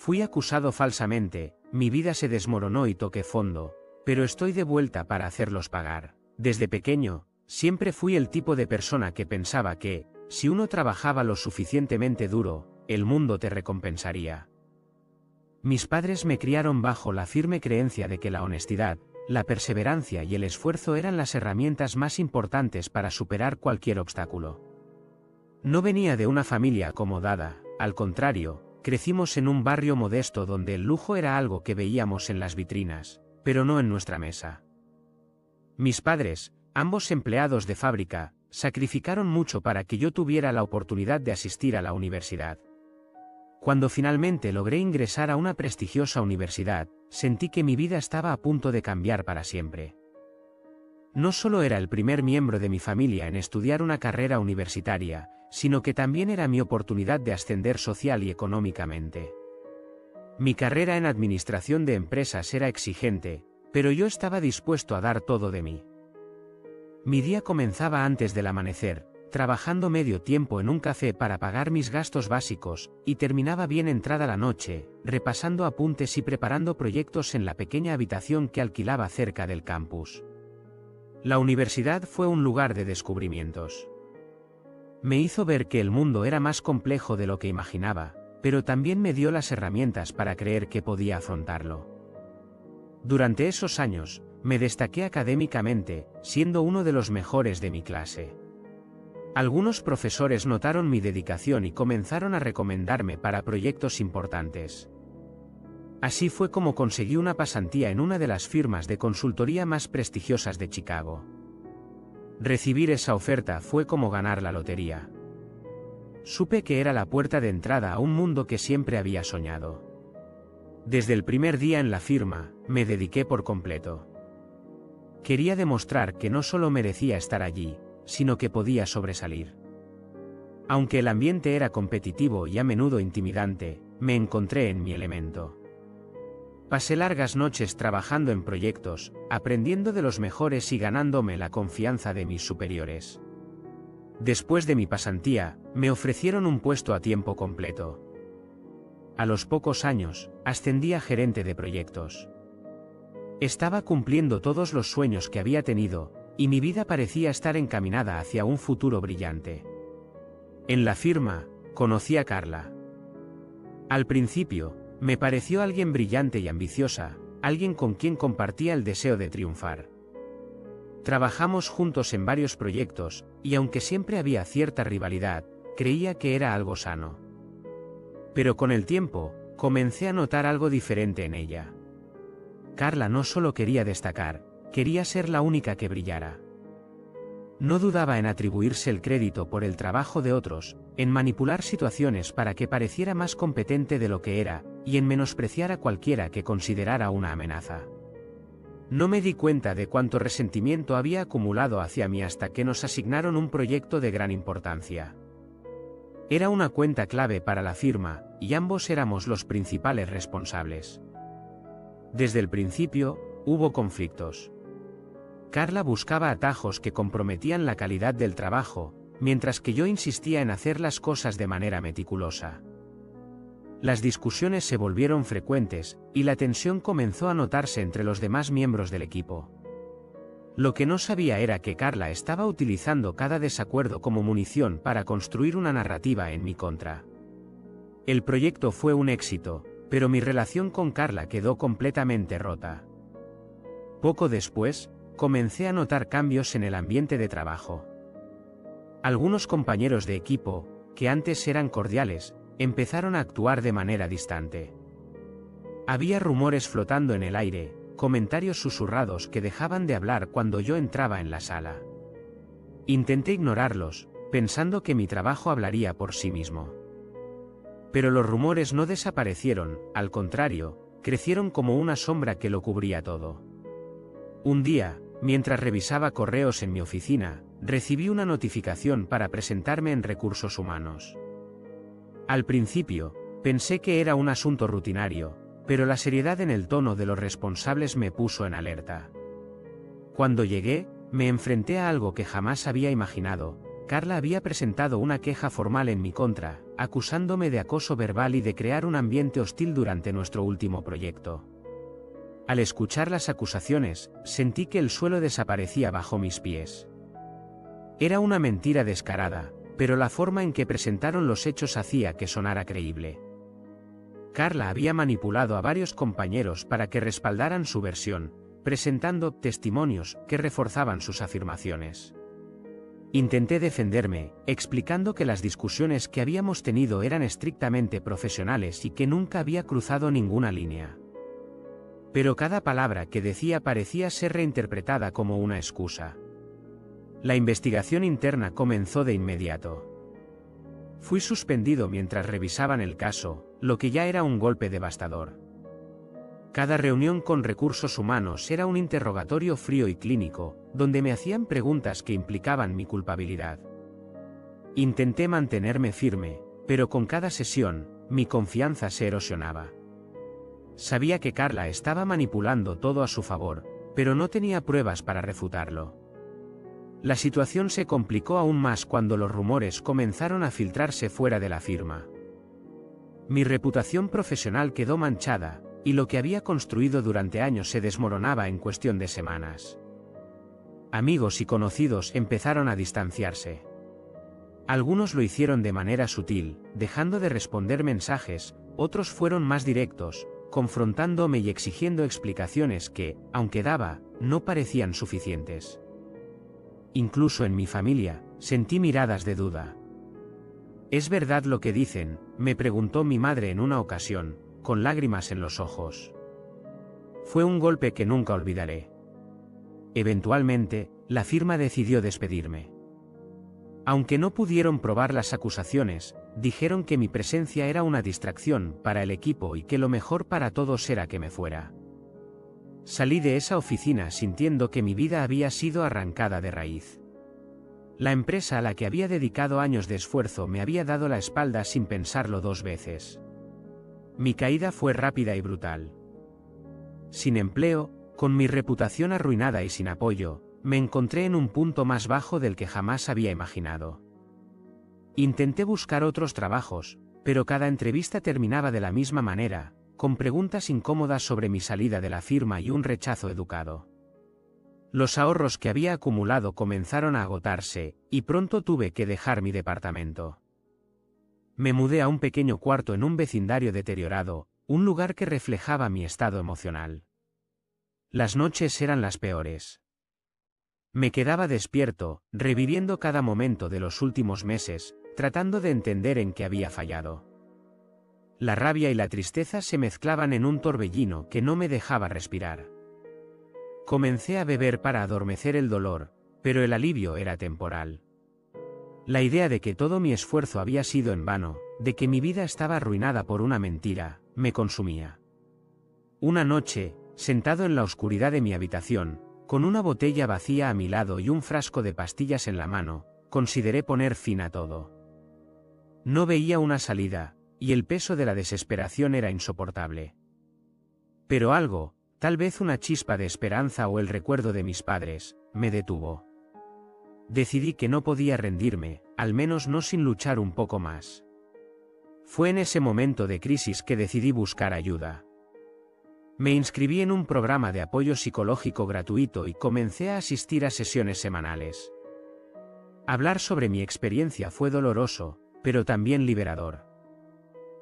Fui acusado falsamente, mi vida se desmoronó y toqué fondo, pero estoy de vuelta para hacerlos pagar. Desde pequeño, siempre fui el tipo de persona que pensaba que, si uno trabajaba lo suficientemente duro, el mundo te recompensaría. Mis padres me criaron bajo la firme creencia de que la honestidad, la perseverancia y el esfuerzo eran las herramientas más importantes para superar cualquier obstáculo. No venía de una familia acomodada, al contrario, crecimos en un barrio modesto donde el lujo era algo que veíamos en las vitrinas, pero no en nuestra mesa. Mis padres, ambos empleados de fábrica, sacrificaron mucho para que yo tuviera la oportunidad de asistir a la universidad. Cuando finalmente logré ingresar a una prestigiosa universidad, sentí que mi vida estaba a punto de cambiar para siempre. No solo era el primer miembro de mi familia en estudiar una carrera universitaria, sino que también era mi oportunidad de ascender social y económicamente. Mi carrera en administración de empresas era exigente, pero yo estaba dispuesto a dar todo de mí. Mi día comenzaba antes del amanecer, trabajando medio tiempo en un café para pagar mis gastos básicos, y terminaba bien entrada la noche, repasando apuntes y preparando proyectos en la pequeña habitación que alquilaba cerca del campus. La universidad fue un lugar de descubrimientos. Me hizo ver que el mundo era más complejo de lo que imaginaba, pero también me dio las herramientas para creer que podía afrontarlo. Durante esos años, me destaqué académicamente, siendo uno de los mejores de mi clase. Algunos profesores notaron mi dedicación y comenzaron a recomendarme para proyectos importantes. Así fue como conseguí una pasantía en una de las firmas de consultoría más prestigiosas de Chicago. Recibir esa oferta fue como ganar la lotería. Supe que era la puerta de entrada a un mundo que siempre había soñado. Desde el primer día en la firma, me dediqué por completo. Quería demostrar que no solo merecía estar allí, sino que podía sobresalir. Aunque el ambiente era competitivo y a menudo intimidante, me encontré en mi elemento. Pasé largas noches trabajando en proyectos, aprendiendo de los mejores y ganándome la confianza de mis superiores. Después de mi pasantía, me ofrecieron un puesto a tiempo completo. A los pocos años, ascendí a gerente de proyectos. Estaba cumpliendo todos los sueños que había tenido, y mi vida parecía estar encaminada hacia un futuro brillante. En la firma, conocí a Carla. Al principio, me pareció alguien brillante y ambiciosa, alguien con quien compartía el deseo de triunfar. Trabajamos juntos en varios proyectos, y aunque siempre había cierta rivalidad, creía que era algo sano. Pero con el tiempo, comencé a notar algo diferente en ella. Carla no solo quería destacar, quería ser la única que brillara. No dudaba en atribuirse el crédito por el trabajo de otros, en manipular situaciones para que pareciera más competente de lo que era, y en menospreciar a cualquiera que considerara una amenaza. No me di cuenta de cuánto resentimiento había acumulado hacia mí hasta que nos asignaron un proyecto de gran importancia. Era una cuenta clave para la firma, y ambos éramos los principales responsables. Desde el principio, hubo conflictos. Carla buscaba atajos que comprometían la calidad del trabajo, mientras que yo insistía en hacer las cosas de manera meticulosa. Las discusiones se volvieron frecuentes, y la tensión comenzó a notarse entre los demás miembros del equipo. Lo que no sabía era que Carla estaba utilizando cada desacuerdo como munición para construir una narrativa en mi contra. El proyecto fue un éxito, pero mi relación con Carla quedó completamente rota. Poco después, comencé a notar cambios en el ambiente de trabajo. Algunos compañeros de equipo, que antes eran cordiales, empezaron a actuar de manera distante. Había rumores flotando en el aire, comentarios susurrados que dejaban de hablar cuando yo entraba en la sala. Intenté ignorarlos, pensando que mi trabajo hablaría por sí mismo. Pero los rumores no desaparecieron, al contrario, crecieron como una sombra que lo cubría todo. Un día, mientras revisaba correos en mi oficina, recibí una notificación para presentarme en recursos humanos. Al principio, pensé que era un asunto rutinario, pero la seriedad en el tono de los responsables me puso en alerta. Cuando llegué, me enfrenté a algo que jamás había imaginado. Carla había presentado una queja formal en mi contra, acusándome de acoso verbal y de crear un ambiente hostil durante nuestro último proyecto. Al escuchar las acusaciones, sentí que el suelo desaparecía bajo mis pies. Era una mentira descarada, pero la forma en que presentaron los hechos hacía que sonara creíble. Carla había manipulado a varios compañeros para que respaldaran su versión, presentando testimonios que reforzaban sus afirmaciones. Intenté defenderme, explicando que las discusiones que habíamos tenido eran estrictamente profesionales y que nunca había cruzado ninguna línea. Pero cada palabra que decía parecía ser reinterpretada como una excusa. La investigación interna comenzó de inmediato. Fui suspendido mientras revisaban el caso, lo que ya era un golpe devastador. Cada reunión con recursos humanos era un interrogatorio frío y clínico, donde me hacían preguntas que implicaban mi culpabilidad. Intenté mantenerme firme, pero con cada sesión, mi confianza se erosionaba. Sabía que Carla estaba manipulando todo a su favor, pero no tenía pruebas para refutarlo. La situación se complicó aún más cuando los rumores comenzaron a filtrarse fuera de la firma. Mi reputación profesional quedó manchada, y lo que había construido durante años se desmoronaba en cuestión de semanas. Amigos y conocidos empezaron a distanciarse. Algunos lo hicieron de manera sutil, dejando de responder mensajes, otros fueron más directos, confrontándome y exigiendo explicaciones que, aunque daba, no parecían suficientes. Incluso en mi familia, sentí miradas de duda. ¿Es verdad lo que dicen?, me preguntó mi madre en una ocasión, con lágrimas en los ojos. Fue un golpe que nunca olvidaré. Eventualmente, la firma decidió despedirme. Aunque no pudieron probar las acusaciones, dijeron que mi presencia era una distracción para el equipo y que lo mejor para todos era que me fuera. Salí de esa oficina sintiendo que mi vida había sido arrancada de raíz. La empresa a la que había dedicado años de esfuerzo me había dado la espalda sin pensarlo dos veces. Mi caída fue rápida y brutal. Sin empleo, con mi reputación arruinada y sin apoyo, me encontré en un punto más bajo del que jamás había imaginado. Intenté buscar otros trabajos, pero cada entrevista terminaba de la misma manera, con preguntas incómodas sobre mi salida de la firma y un rechazo educado. Los ahorros que había acumulado comenzaron a agotarse, y pronto tuve que dejar mi departamento. Me mudé a un pequeño cuarto en un vecindario deteriorado, un lugar que reflejaba mi estado emocional. Las noches eran las peores. Me quedaba despierto, reviviendo cada momento de los últimos meses, tratando de entender en qué había fallado. La rabia y la tristeza se mezclaban en un torbellino que no me dejaba respirar. Comencé a beber para adormecer el dolor, pero el alivio era temporal. La idea de que todo mi esfuerzo había sido en vano, de que mi vida estaba arruinada por una mentira, me consumía. Una noche, sentado en la oscuridad de mi habitación, con una botella vacía a mi lado y un frasco de pastillas en la mano, consideré poner fin a todo. No veía una salida, y el peso de la desesperación era insoportable. Pero algo, tal vez una chispa de esperanza o el recuerdo de mis padres, me detuvo. Decidí que no podía rendirme, al menos no sin luchar un poco más. Fue en ese momento de crisis que decidí buscar ayuda. Me inscribí en un programa de apoyo psicológico gratuito y comencé a asistir a sesiones semanales. Hablar sobre mi experiencia fue doloroso, pero también liberador.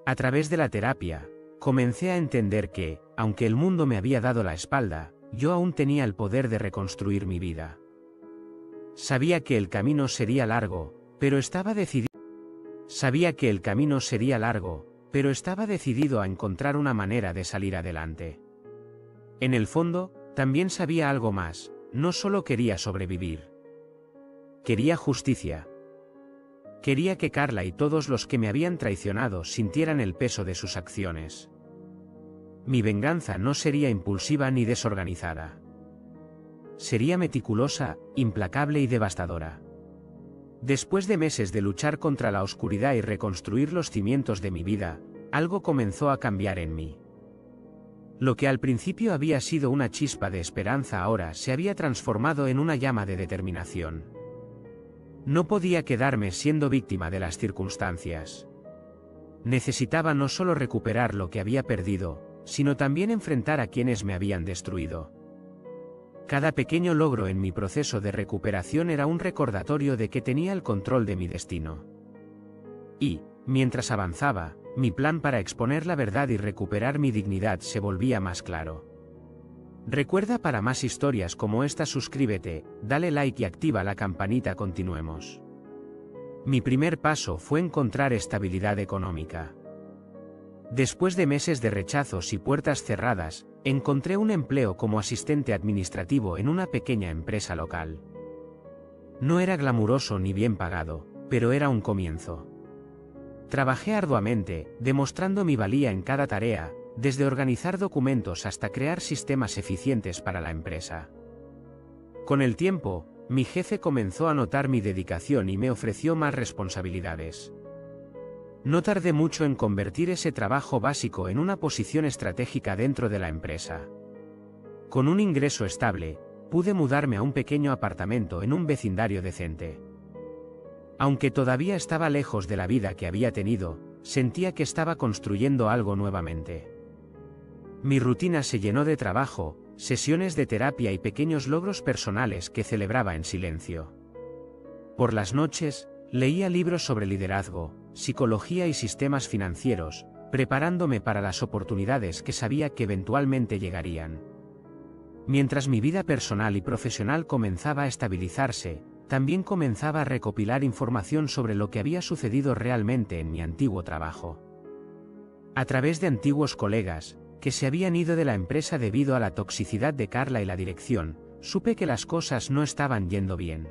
A través de la terapia, comencé a entender que, aunque el mundo me había dado la espalda, yo aún tenía el poder de reconstruir mi vida. Sabía que el camino sería largo, pero estaba decidido a encontrar una manera de salir adelante. En el fondo, también sabía algo más, no solo quería sobrevivir. Quería justicia. Quería que Carla y todos los que me habían traicionado sintieran el peso de sus acciones. Mi venganza no sería impulsiva ni desorganizada. Sería meticulosa, implacable y devastadora. Después de meses de luchar contra la oscuridad y reconstruir los cimientos de mi vida, algo comenzó a cambiar en mí. Lo que al principio había sido una chispa de esperanza ahora se había transformado en una llama de determinación. No podía quedarme siendo víctima de las circunstancias. Necesitaba no solo recuperar lo que había perdido, sino también enfrentar a quienes me habían destruido. Cada pequeño logro en mi proceso de recuperación era un recordatorio de que tenía el control de mi destino. Y, mientras avanzaba, mi plan para exponer la verdad y recuperar mi dignidad se volvía más claro. Recuerda, para más historias como esta suscríbete, dale like y activa la campanita. Continuemos. Mi primer paso fue encontrar estabilidad económica. Después de meses de rechazos y puertas cerradas, encontré un empleo como asistente administrativo en una pequeña empresa local. No era glamuroso ni bien pagado, pero era un comienzo. Trabajé arduamente, demostrando mi valía en cada tarea, desde organizar documentos hasta crear sistemas eficientes para la empresa. Con el tiempo, mi jefe comenzó a notar mi dedicación y me ofreció más responsabilidades. No tardé mucho en convertir ese trabajo básico en una posición estratégica dentro de la empresa. Con un ingreso estable, pude mudarme a un pequeño apartamento en un vecindario decente. Aunque todavía estaba lejos de la vida que había tenido, sentía que estaba construyendo algo nuevamente. Mi rutina se llenó de trabajo, sesiones de terapia y pequeños logros personales que celebraba en silencio. Por las noches, leía libros sobre liderazgo, psicología y sistemas financieros, preparándome para las oportunidades que sabía que eventualmente llegarían. Mientras mi vida personal y profesional comenzaba a estabilizarse, también comenzaba a recopilar información sobre lo que había sucedido realmente en mi antiguo trabajo. A través de antiguos colegas, que se habían ido de la empresa debido a la toxicidad de Carla y la dirección, supe que las cosas no estaban yendo bien.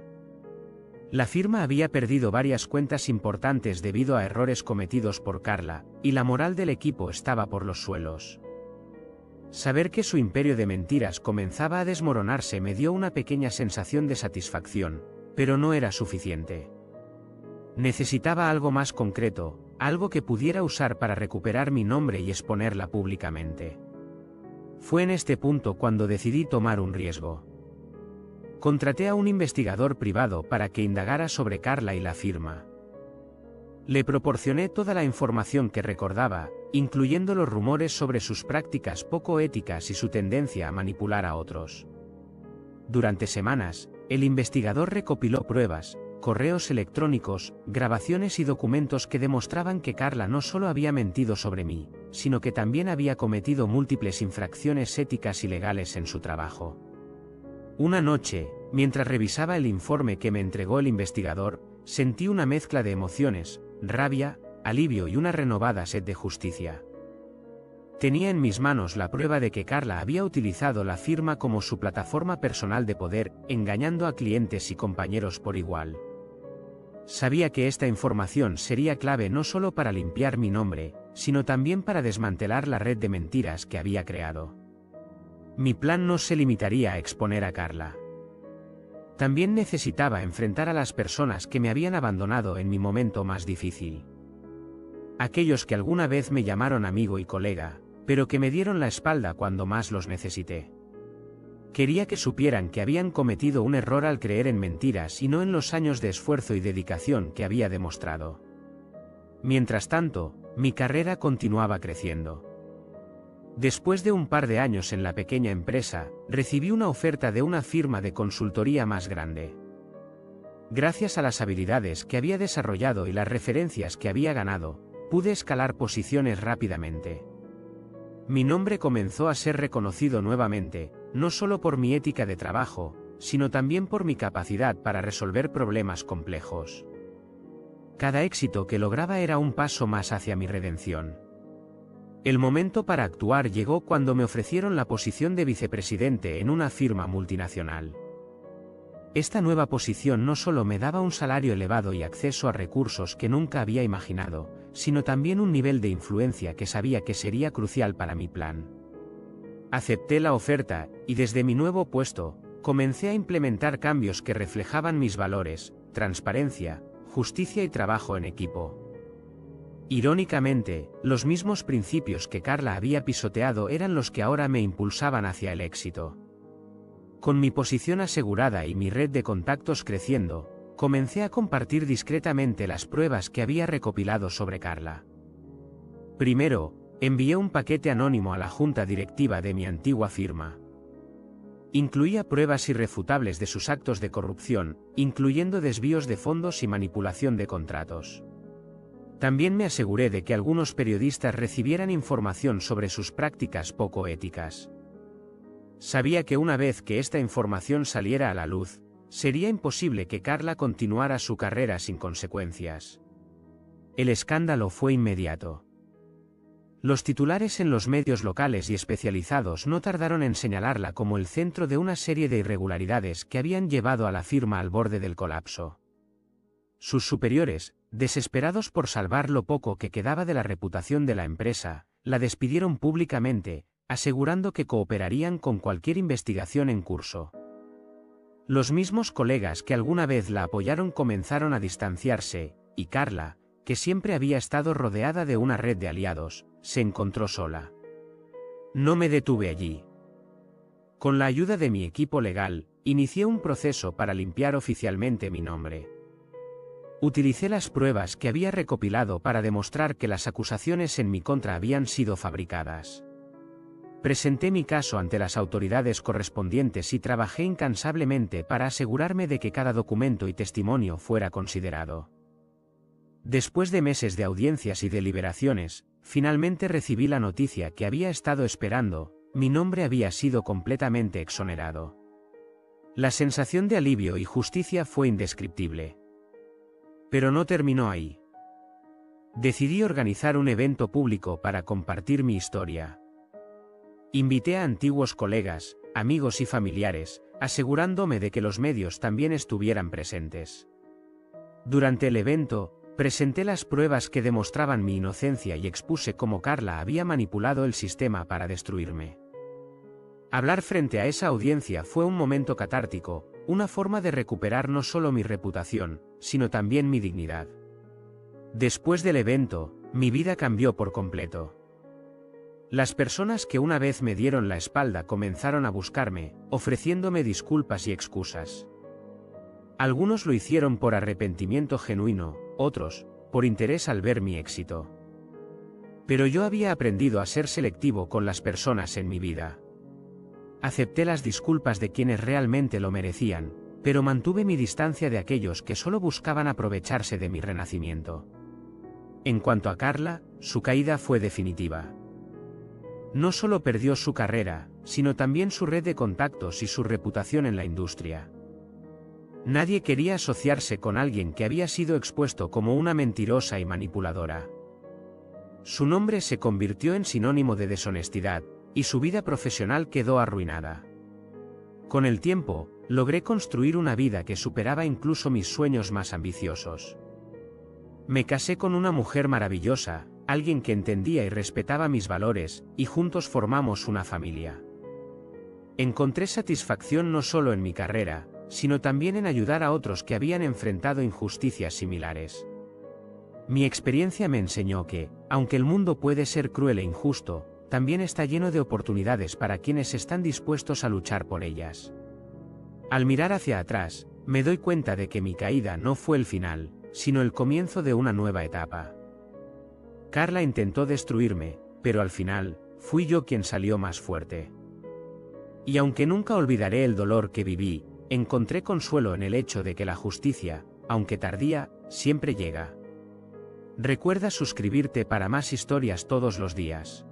La firma había perdido varias cuentas importantes debido a errores cometidos por Carla, y la moral del equipo estaba por los suelos. Saber que su imperio de mentiras comenzaba a desmoronarse me dio una pequeña sensación de satisfacción, pero no era suficiente. Necesitaba algo más concreto, algo que pudiera usar para recuperar mi nombre y exponerla públicamente. Fue en este punto cuando decidí tomar un riesgo. Contraté a un investigador privado para que indagara sobre Carla y la firma. Le proporcioné toda la información que recordaba, incluyendo los rumores sobre sus prácticas poco éticas y su tendencia a manipular a otros. Durante semanas, el investigador recopiló pruebas, correos electrónicos, grabaciones y documentos que demostraban que Carla no solo había mentido sobre mí, sino que también había cometido múltiples infracciones éticas y legales en su trabajo. Una noche, mientras revisaba el informe que me entregó el investigador, sentí una mezcla de emociones, rabia, alivio y una renovada sed de justicia. Tenía en mis manos la prueba de que Carla había utilizado la firma como su plataforma personal de poder, engañando a clientes y compañeros por igual. Sabía que esta información sería clave no solo para limpiar mi nombre, sino también para desmantelar la red de mentiras que había creado. Mi plan no se limitaría a exponer a Carla. También necesitaba enfrentar a las personas que me habían abandonado en mi momento más difícil. Aquellos que alguna vez me llamaron amigo y colega, pero que me dieron la espalda cuando más los necesité. Quería que supieran que habían cometido un error al creer en mentiras y no en los años de esfuerzo y dedicación que había demostrado. Mientras tanto, mi carrera continuaba creciendo. Después de un par de años en la pequeña empresa, recibí una oferta de una firma de consultoría más grande. Gracias a las habilidades que había desarrollado y las referencias que había ganado, pude escalar posiciones rápidamente. Mi nombre comenzó a ser reconocido nuevamente, no solo por mi ética de trabajo, sino también por mi capacidad para resolver problemas complejos. Cada éxito que lograba era un paso más hacia mi redención. El momento para actuar llegó cuando me ofrecieron la posición de vicepresidente en una firma multinacional. Esta nueva posición no solo me daba un salario elevado y acceso a recursos que nunca había imaginado, sino también un nivel de influencia que sabía que sería crucial para mi plan. Acepté la oferta, y desde mi nuevo puesto, comencé a implementar cambios que reflejaban mis valores, transparencia, justicia y trabajo en equipo. Irónicamente, los mismos principios que Carla había pisoteado eran los que ahora me impulsaban hacia el éxito. Con mi posición asegurada y mi red de contactos creciendo, comencé a compartir discretamente las pruebas que había recopilado sobre Carla. Primero, envié un paquete anónimo a la junta directiva de mi antigua firma. Incluía pruebas irrefutables de sus actos de corrupción, incluyendo desvíos de fondos y manipulación de contratos. También me aseguré de que algunos periodistas recibieran información sobre sus prácticas poco éticas. Sabía que una vez que esta información saliera a la luz, sería imposible que Carla continuara su carrera sin consecuencias. El escándalo fue inmediato. Los titulares en los medios locales y especializados no tardaron en señalarla como el centro de una serie de irregularidades que habían llevado a la firma al borde del colapso. Sus superiores, desesperados por salvar lo poco que quedaba de la reputación de la empresa, la despidieron públicamente, asegurando que cooperarían con cualquier investigación en curso. Los mismos colegas que alguna vez la apoyaron comenzaron a distanciarse, y Carla, que siempre había estado rodeada de una red de aliados, se encontró sola. No me detuve allí. Con la ayuda de mi equipo legal, inicié un proceso para limpiar oficialmente mi nombre. Utilicé las pruebas que había recopilado para demostrar que las acusaciones en mi contra habían sido fabricadas. Presenté mi caso ante las autoridades correspondientes y trabajé incansablemente para asegurarme de que cada documento y testimonio fuera considerado. Después de meses de audiencias y deliberaciones, finalmente recibí la noticia que había estado esperando: mi nombre había sido completamente exonerado. La sensación de alivio y justicia fue indescriptible. Pero no terminó ahí. Decidí organizar un evento público para compartir mi historia. Invité a antiguos colegas, amigos y familiares, asegurándome de que los medios también estuvieran presentes. Durante el evento, presenté las pruebas que demostraban mi inocencia y expuse cómo Carla había manipulado el sistema para destruirme. Hablar frente a esa audiencia fue un momento catártico, una forma de recuperar no solo mi reputación, sino también mi dignidad. Después del evento, mi vida cambió por completo. Las personas que una vez me dieron la espalda comenzaron a buscarme, ofreciéndome disculpas y excusas. Algunos lo hicieron por arrepentimiento genuino, otros, por interés al ver mi éxito. Pero yo había aprendido a ser selectivo con las personas en mi vida. Acepté las disculpas de quienes realmente lo merecían, pero mantuve mi distancia de aquellos que solo buscaban aprovecharse de mi renacimiento. En cuanto a Carla, su caída fue definitiva. No solo perdió su carrera, sino también su red de contactos y su reputación en la industria. Nadie quería asociarse con alguien que había sido expuesto como una mentirosa y manipuladora. Su nombre se convirtió en sinónimo de deshonestidad, y su vida profesional quedó arruinada. Con el tiempo, logré construir una vida que superaba incluso mis sueños más ambiciosos. Me casé con una mujer maravillosa, alguien que entendía y respetaba mis valores, y juntos formamos una familia. Encontré satisfacción no solo en mi carrera, sino también en ayudar a otros que habían enfrentado injusticias similares. Mi experiencia me enseñó que, aunque el mundo puede ser cruel e injusto, también está lleno de oportunidades para quienes están dispuestos a luchar por ellas. Al mirar hacia atrás, me doy cuenta de que mi caída no fue el final, sino el comienzo de una nueva etapa. Carla intentó destruirme, pero al final, fui yo quien salió más fuerte. Y aunque nunca olvidaré el dolor que viví, encontré consuelo en el hecho de que la justicia, aunque tardía, siempre llega. Recuerda suscribirte para más historias todos los días.